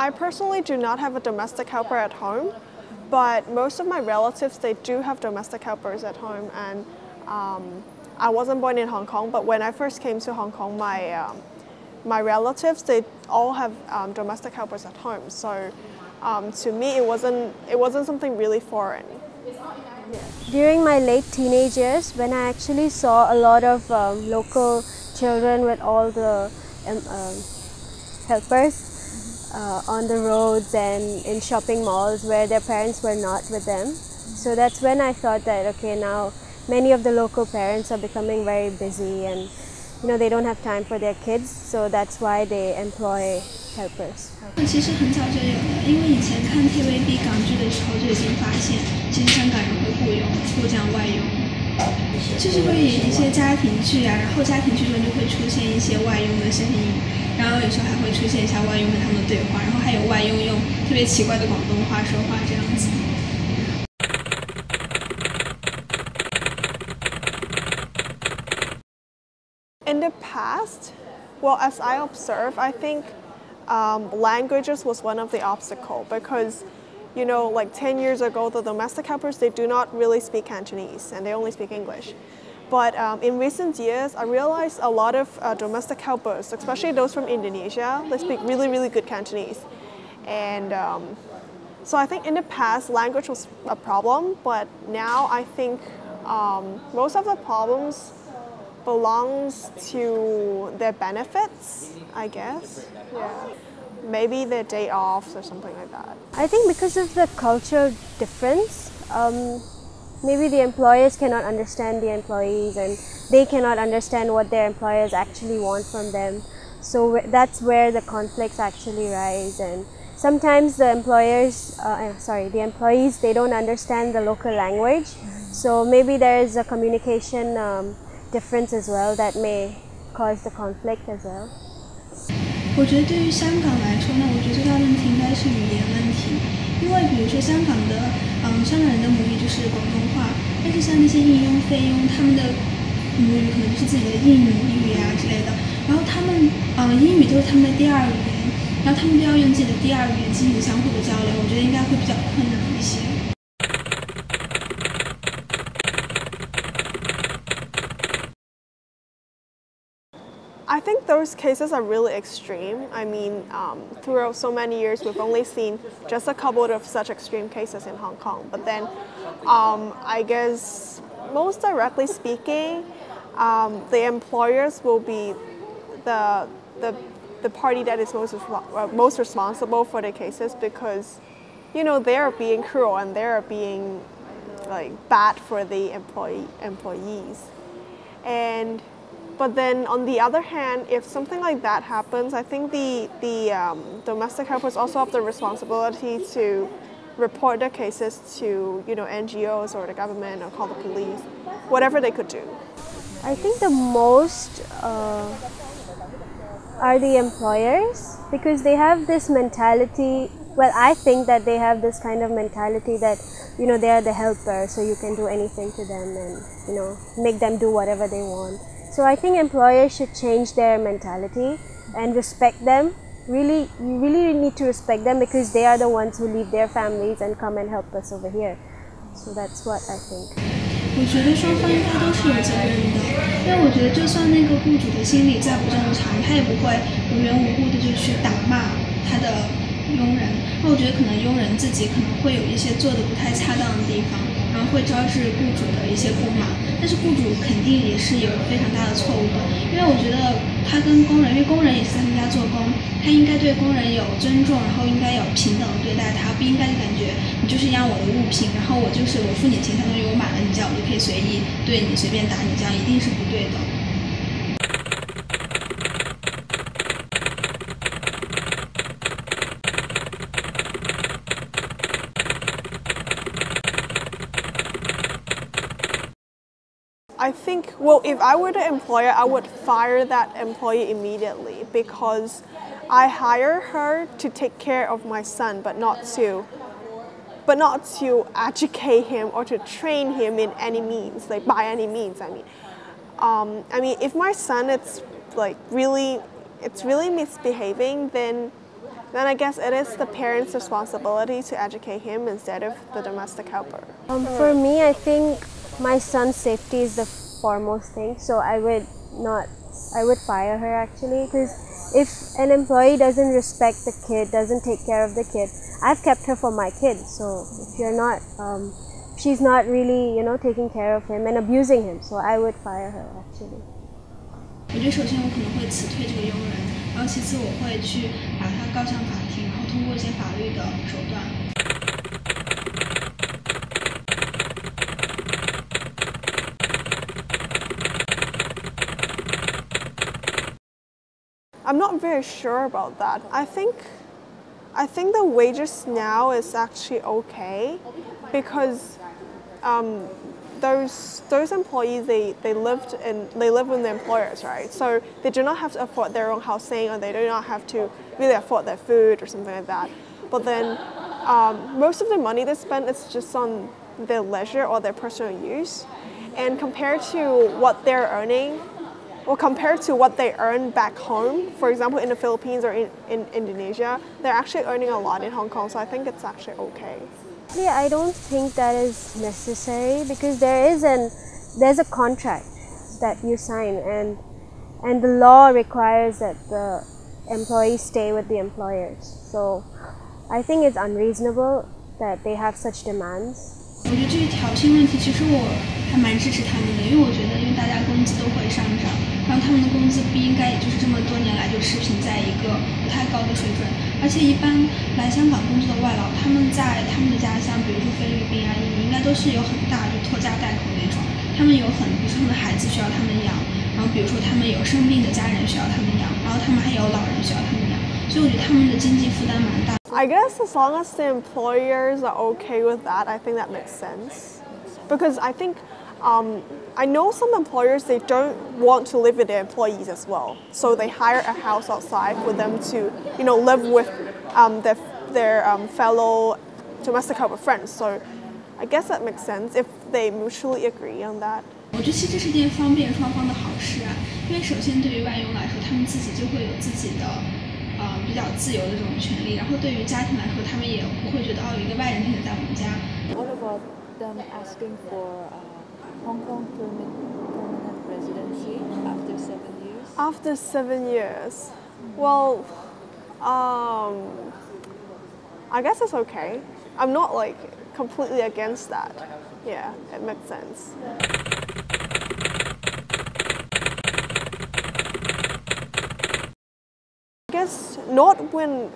I personally do not have a domestic helper at home, but most of my relatives, they do have domestic helpers at home. And I wasn't born in Hong Kong, but when I first came to Hong Kong, my relatives, they all have domestic helpers at home. So to me, it wasn't something really foreign. During my late teenage years, when I actually saw a lot of local children with all the helpers on the roads and in shopping malls where their parents were not with them. So that's when I thought that, okay, now many of the local parents are becoming very busy and they don't have time for their kids, so that's why they employ helpers. 其实很早就有了，因为以前看 TVB 港剧的时候就已经发现，其实香港人会雇这样外佣，就是会演一些家庭剧啊，然后家庭剧中就会出现一些外佣的声音，然后有时候还会出现一下外佣跟他们的对话，然后还有外佣用特别奇怪的广东话说话这样子。In the past, well, as I observe, I think languages was one of the obstacles because, like 10 years ago, the domestic helpers, they do not really speak Cantonese and they only speak English. But in recent years, I realized a lot of domestic helpers, especially those from Indonesia, they speak really, really good Cantonese. And so I think in the past, language was a problem, but now I think most of the problems belongs to their benefits, I guess. Yeah. Maybe their day offs or something like that. I think because of the cultural difference, maybe the employers cannot understand the employees and they cannot understand what their employers actually want from them. So that's where the conflicts actually rise, and sometimes the employees, they don't understand the local language. So maybe there is a communication difference as well that may cause the conflict as well. 我觉得对于香港来说呢，我觉得最大的问题应该是语言问题，因为比如说香港人的母语就是广东话，但是像那些应佣、菲佣，他们的母语可能是自己的印尼语啊之类的，然后他们英语都是他们的第二语言，然后他们都要用自己的第二语言进行相互的交流，我觉得应该会比较困难一些。I think those cases are really extreme. I mean, throughout so many years, we've only seen just a couple of such extreme cases in Hong Kong. But then, I guess, most directly speaking, the employers will be the party that is most responsible for the cases because, they are being cruel and they are being bad for the employees. But then on the other hand, if something like that happens, I think the domestic helpers also have the responsibility to report their cases to NGOs or the government or call the police, whatever they could do. I think the most are the employers because they have this mentality. Well, I think that they have this kind of mentality that they are the helper, so you can do anything to them and make them do whatever they want. So I think employers should change their mentality and respect them. You really need to respect them because they are the ones who leave their families and come and help us over here. So that's what I think. 我觉得双方应该都是有责任的，因为我觉得就算那个雇主的心理再不正常，他也不会无缘无故的就去打骂他的佣人。那我觉得可能佣人自己可能会有一些做的不太恰当的地方，然后会招致雇主的一些不满。但是雇主肯定也是有非常大的错误的，因为我觉得他跟工人，因为工人也是在他们家做工，他应该对工人有尊重，然后应该有平等的对待他，不应该就感觉你就是一样我的物品，然后我付你钱，相当于我买了你这样，我就可以随意对你随便打你，这样一定是不对的。I think, well, if I were the employer, I would fire that employee immediately because I hire her to take care of my son, but not to educate him or to train him in any means, by any means. I mean, if my son it's really misbehaving, then then I guess it is the parent's responsibility to educate him instead of the domestic helper. For me, I think my son's safety is the foremost thing, so I would fire her actually, because if an employee doesn't respect the kid, doesn't take care of the kid, I've kept her for my kid, so if you're not, she's not really, taking care of him and abusing him, so I would fire her actually. 我觉得首先我可能会辞退这个佣人，然后其次我会去把他告上法庭，然后通过一些法律的手段。I'm not very sure about that. I think the wages now is actually okay because those employees they live with the employers, right? So they do not have to afford their own housing, or they do not have to really afford their food or something like that. But then most of the money they spend is just on their leisure or their personal use, and compared to what they're earning, or compared to what they earn back home, for example in the Philippines or in Indonesia, they're actually earning a lot in Hong Kong, so I think it's actually okay. I don't think that is necessary because there's a contract that you sign, and the law requires that the employees stay with the employers. So I think it's unreasonable that they have such demands. 我觉得这一调薪问题，其实我还蛮支持他们的，因为我觉得，因为大家工资都会上涨，然后他们的工资不应该也就是这么多年来就持平在一个不太高的水准，而且一般来香港工作的外劳，他们在他们的家乡，比如说菲律宾啊、印尼，应该都是有很大就拖家带口那种，他们有比如说他们的孩子需要他们养，然后比如说他们有生病的家人需要他们养，然后他们还有老人需要他们养，所以我觉得他们的经济负担蛮大。I guess as long as the employers are okay with that, I think that makes sense. Because I think, I know some employers, they don't want to live with their employees as well. So they hire a house outside for them to, live with their fellow domestic helper friends. So I guess that makes sense if they mutually agree on that. 我觉得其实这是件方便双方的好事啊，因为首先对于外佣来说，他们自己就会有自己的。比较自由的这种权利，然后对于家庭来说，他们也不会觉得有一个外人天天在我们家。What about them asking for Hong Kong permanent residency after 7 years? After 7 years, well, I guess it's okay. I'm not completely against that. Yeah, it makes sense. I guess not when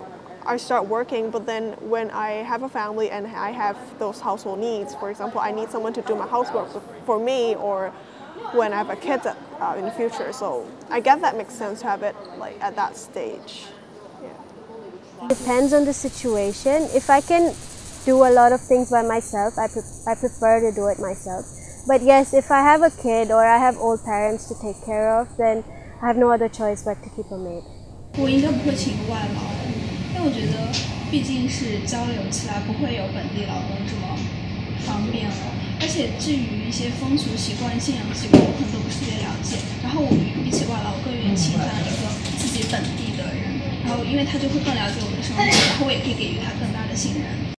I start working, but then when I have a family and I have those household needs. For example, I need someone to do my housework for me, or when I have a kid in the future. So I guess that makes sense to have it at that stage. Yeah. Depends on the situation. If I can do a lot of things by myself, I prefer to do it myself. But yes, if I have a kid or I have old parents to take care of, then I have no other choice but to keep a maid. 我应该不会请外劳，因为我觉得毕竟是交流起来不会有本地劳工这么方便了，而且至于一些风俗习惯、信仰习惯，我可能都不是特别了解。然后我比起外劳，我更愿意倾向一个自己本地的人，然后因为他就会更了解我的生活，然后我也可以给予他更大的信任。